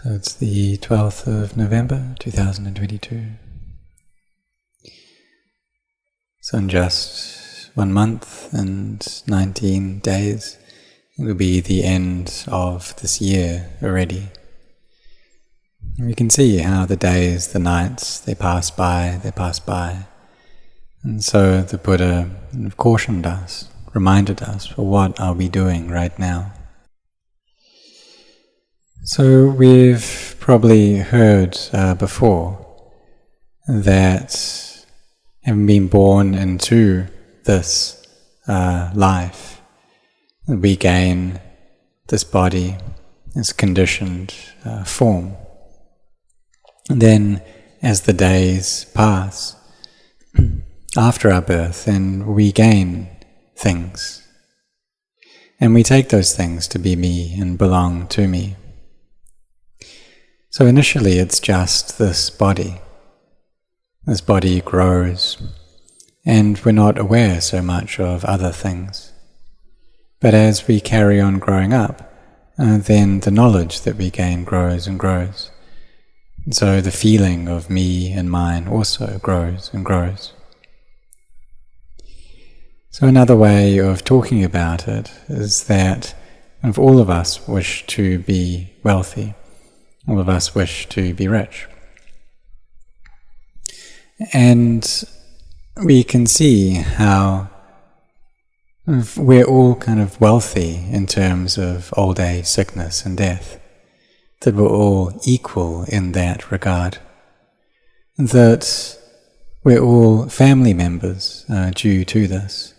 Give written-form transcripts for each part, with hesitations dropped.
So it's the 12th of November 2022. So in just 1 month and 19 days, it will be the end of this year already. And we can see how the days, the nights, they pass by. And so the Buddha cautioned us, reminded us, well, what are we doing right now? So we've probably heard before that having been born into this life, we gain this body, this conditioned form. And then as the days pass after our birth, then we gain things. And we take those things to be me and belong to me. So initially it's just this body. This body grows, and we're not aware so much of other things. But as we carry on growing up, then the knowledge that we gain grows and grows. And so the feeling of me and mine also grows and grows. So another way of talking about it is that if all of us wish to be wealthy, all of us wish to be rich. And we can see how we're all kind of wealthy in terms of old age, sickness and death, that we're all equal in that regard, that we're all family members due to this,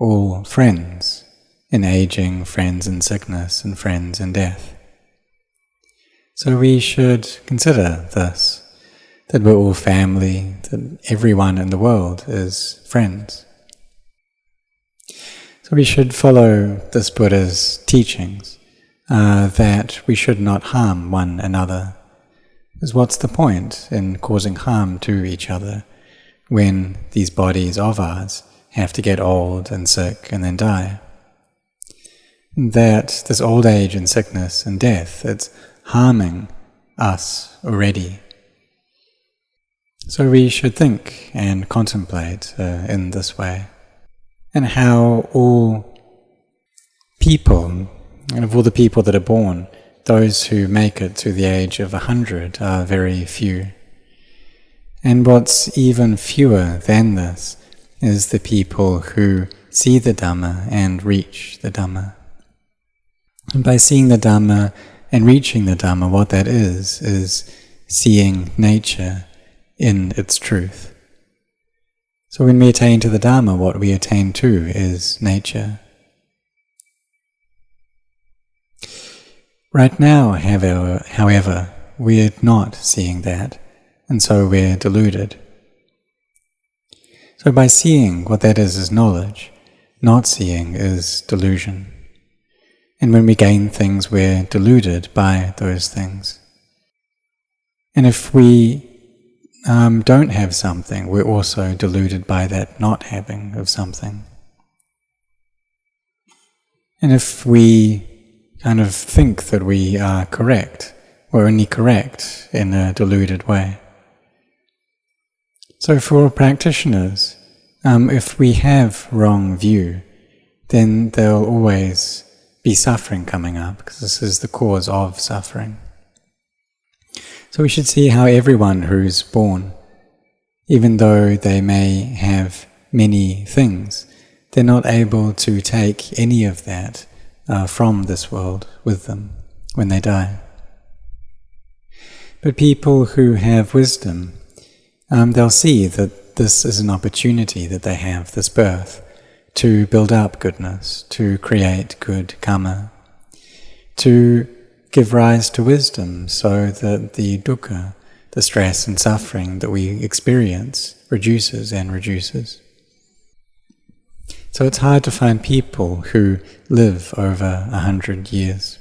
all friends in aging, friends in sickness and friends in death. So we should consider this, that we're all family, that everyone in the world is friends. So we should follow this Buddha's teachings, that we should not harm one another. Because what's the point in causing harm to each other when these bodies of ours have to get old and sick and then die? That this old age and sickness and death, it's harming us already. So we should think and contemplate in this way, and how all people, and of all the people that are born, those who make it to the age of 100 are very few. And what's even fewer than this is the people who see the Dhamma and reach the Dhamma. And by seeing the Dhamma and reaching the Dhamma, what that is seeing nature in its truth. So when we attain to the Dhamma, what we attain to is nature. Right now, however, we're not seeing that, and so we're deluded. So by seeing what that is knowledge, not seeing is delusion. And when we gain things, we're deluded by those things. And if we don't have something, we're also deluded by that not having of something. And if we kind of think that we are correct, we're only correct in a deluded way. So for practitioners, if we have wrong view, then there'll always be suffering coming up, because this is the cause of suffering. So we should see how everyone who's born, even though they may have many things, they're not able to take any of that from this world with them when they die. But people who have wisdom, they'll see that this is an opportunity that they have, this birth, to build up goodness, to create good karma, to give rise to wisdom so that the dukkha, the stress and suffering that we experience, reduces and reduces. So it's hard to find people who live over 100 years.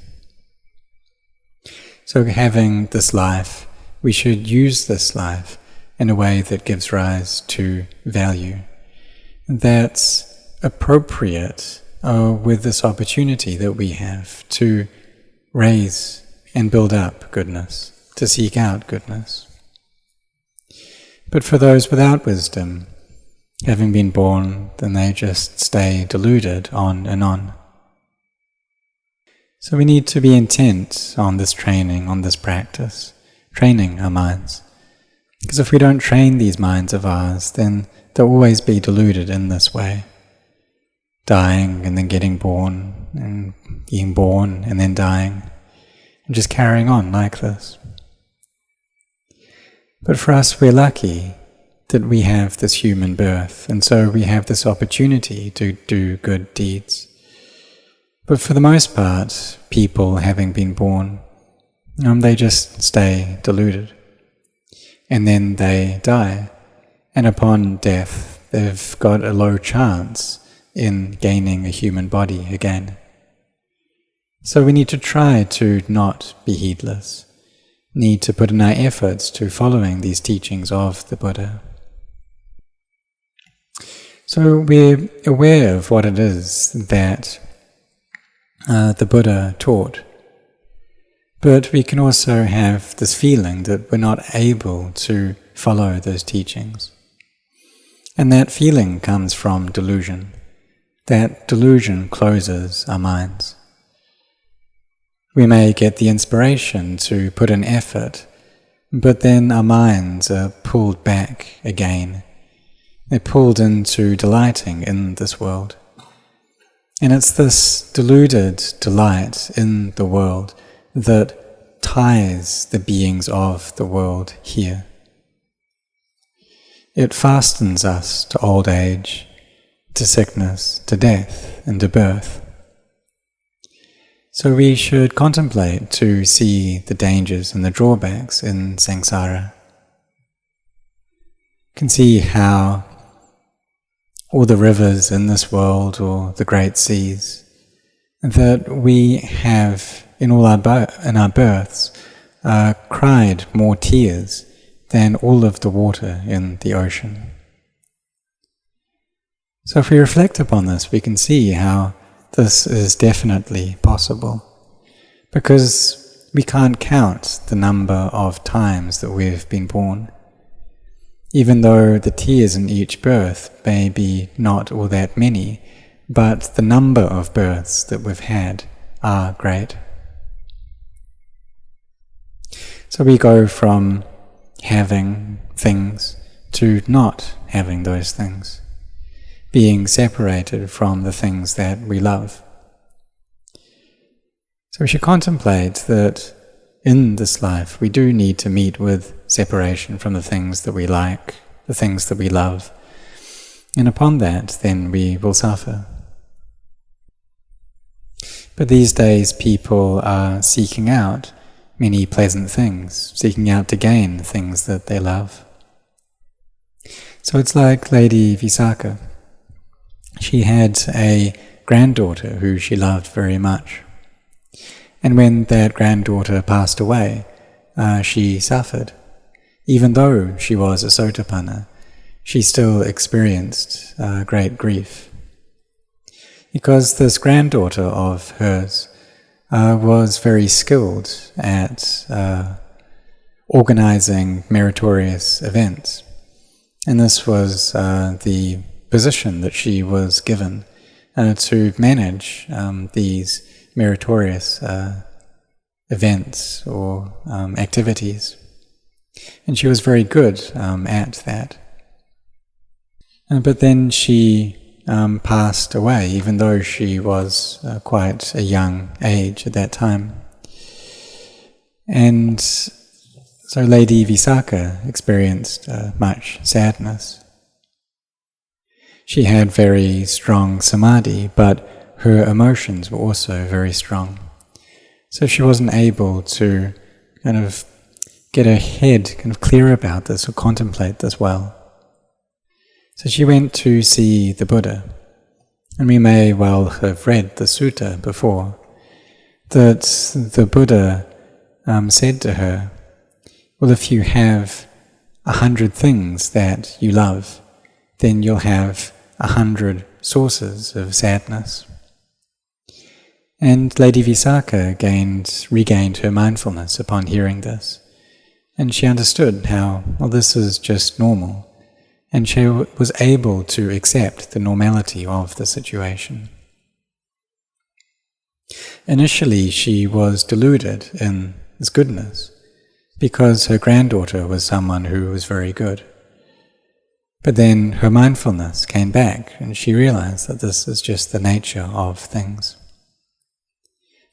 So having this life, we should use this life in a way that gives rise to value. That's appropriate with this opportunity that we have to raise and build up goodness, to seek out goodness. But for those without wisdom, having been born, then they just stay deluded on and on. So we need to be intent on this training, on this practice, training our minds. Because if we don't train these minds of ours, then they'll always be deluded in this way. Dying and then getting born, and being born and then dying, and just carrying on like this. But for us, we're lucky that we have this human birth, and so we have this opportunity to do good deeds. But for the most part, people having been born, they just stay deluded. And then they die, and upon death, they've got a low chance in gaining a human body again. So we need to try to not be heedless, need to put in our efforts to following these teachings of the Buddha. So we're aware of what it is that the Buddha taught, but we can also have this feeling that we're not able to follow those teachings. And that feeling comes from delusion. That delusion closes our minds. We may get the inspiration to put in effort, but then our minds are pulled back again. They're pulled into delighting in this world. And it's this deluded delight in the world that ties the beings of the world here. It fastens us to old age, to sickness, to death, and to birth. So we should contemplate to see the dangers and the drawbacks in samsara. You can see how all the rivers in this world, or the great seas, that we have in all our births cried more tears than all of the water in the ocean. So if we reflect upon this, we can see how this is definitely possible, because we can't count the number of times that we've been born. Even though the tears in each birth may be not all that many, but the number of births that we've had are great. So we go from having things to not having those things, being separated from the things that we love. So we should contemplate that in this life we do need to meet with separation from the things that we like, the things that we love, and upon that then we will suffer. But these days people are seeking out many pleasant things, seeking out to gain things that they love. So it's like Lady Visakha. She had a granddaughter who she loved very much. And when that granddaughter passed away, she suffered. Even though she was a Sotapanna, she still experienced great grief. Because this granddaughter of hers was very skilled at organizing meritorious events. And this was the position that she was given to manage these meritorious events or activities. And she was very good at that. But then she passed away, even though she was quite a young age at that time. And so Lady Visakha experienced much sadness. She had very strong samadhi, but her emotions were also very strong. So she wasn't able to kind of get her head kind of clear about this or contemplate this well. So she went to see the Buddha, and we may well have read the sutta before, that the Buddha said to her, well, if you have 100 things that you love, then you'll have 100 sources of sadness. And Lady Visakha regained her mindfulness upon hearing this, and she understood how, well, this is just normal, and she was able to accept the normality of the situation. Initially, she was deluded in this goodness, because her granddaughter was someone who was very good. But then her mindfulness came back, and she realized that this is just the nature of things.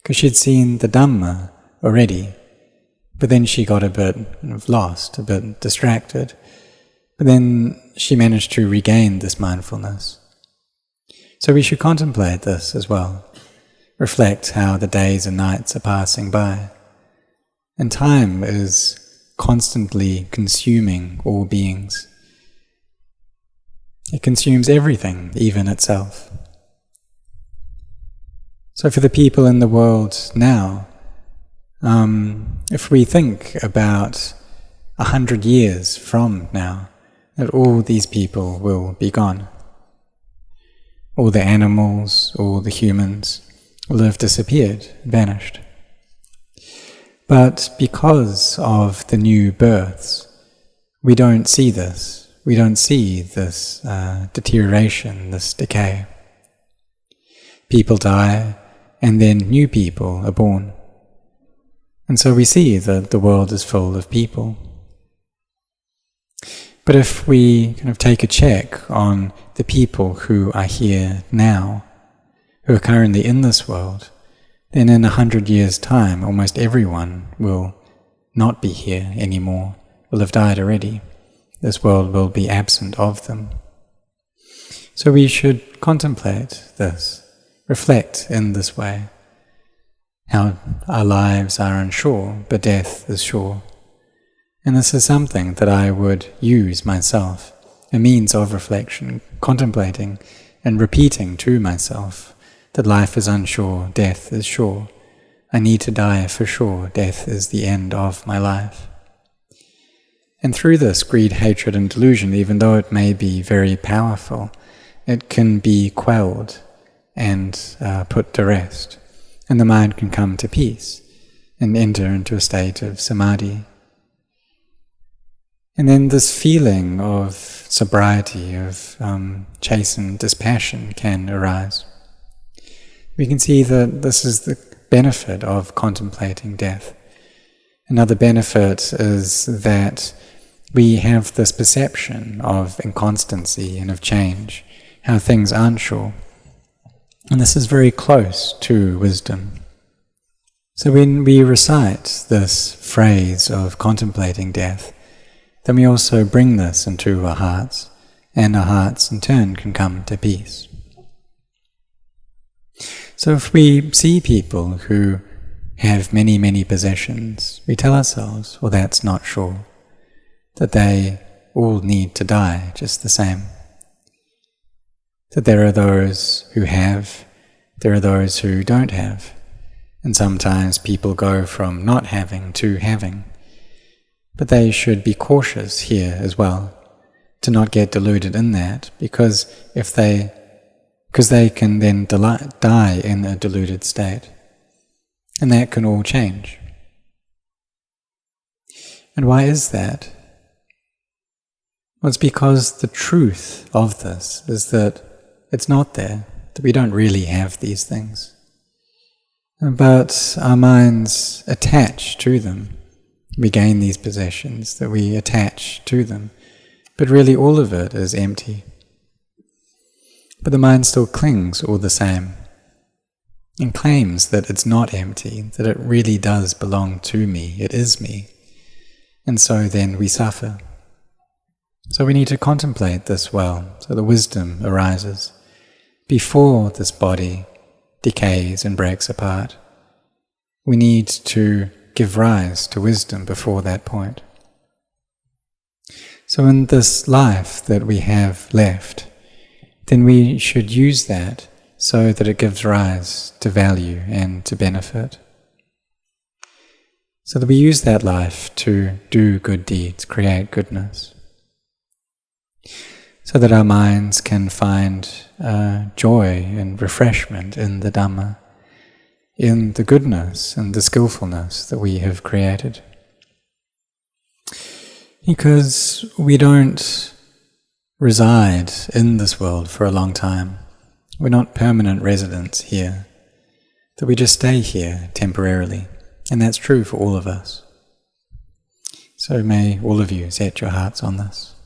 Because she'd seen the Dhamma already, but then she got a bit lost, a bit distracted. But then she managed to regain this mindfulness. So we should contemplate this as well, reflect how the days and nights are passing by. And time is constantly consuming all beings. It consumes everything, even itself. So for the people in the world now, if we think about 100 years from now, that all these people will be gone. All the animals, all the humans will have disappeared, vanished. But because of the new births, we don't see this. We don't see this deterioration, this decay. People die, and then new people are born. And so we see that the world is full of people. But if we kind of take a check on the people who are here now, who are currently in this world, then in 100 years' time, almost everyone will not be here anymore, will have died already. This world will be absent of them. So we should contemplate this, reflect in this way, how our lives are unsure, but death is sure. And this is something that I would use myself, a means of reflection, contemplating and repeating to myself that life is unsure, death is sure. I need to die for sure, death is the end of my life. And through this greed, hatred and delusion, even though it may be very powerful, it can be quelled and put to rest, and the mind can come to peace and enter into a state of samadhi. And then this feeling of sobriety, of chastened dispassion can arise. We can see that this is the benefit of contemplating death. Another benefit is that we have this perception of inconstancy and of change, how things aren't sure. And this is very close to wisdom. So when we recite this phrase of contemplating death, then we also bring this into our hearts, and our hearts in turn can come to peace. So if we see people who have many, many possessions, we tell ourselves, well, that's not sure, that they all need to die just the same. That there are those who have, there are those who don't have, and sometimes people go from not having to having. But they should be cautious here as well, to not get deluded in that, because they can then die in a deluded state. And that can all change. And why is that? Well, it's because the truth of this is that it's not there, that we don't really have these things. But our minds attach to them. We gain these possessions, that we attach to them. But really all of it is empty. But the mind still clings all the same, and claims that it's not empty, that it really does belong to me, it is me. And so then we suffer. So we need to contemplate this well, so the wisdom arises. Before this body decays and breaks apart, we need to give rise to wisdom before that point. So in this life that we have left, then we should use that so that it gives rise to value and to benefit. So that we use that life to do good deeds, create goodness. So that our minds can find joy and refreshment in the Dhamma. in the goodness and the skillfulness that we have created. Because we don't reside in this world for a long time. We're not permanent residents here. That we just stay here temporarily. And that's true for all of us. So may all of you set your hearts on this.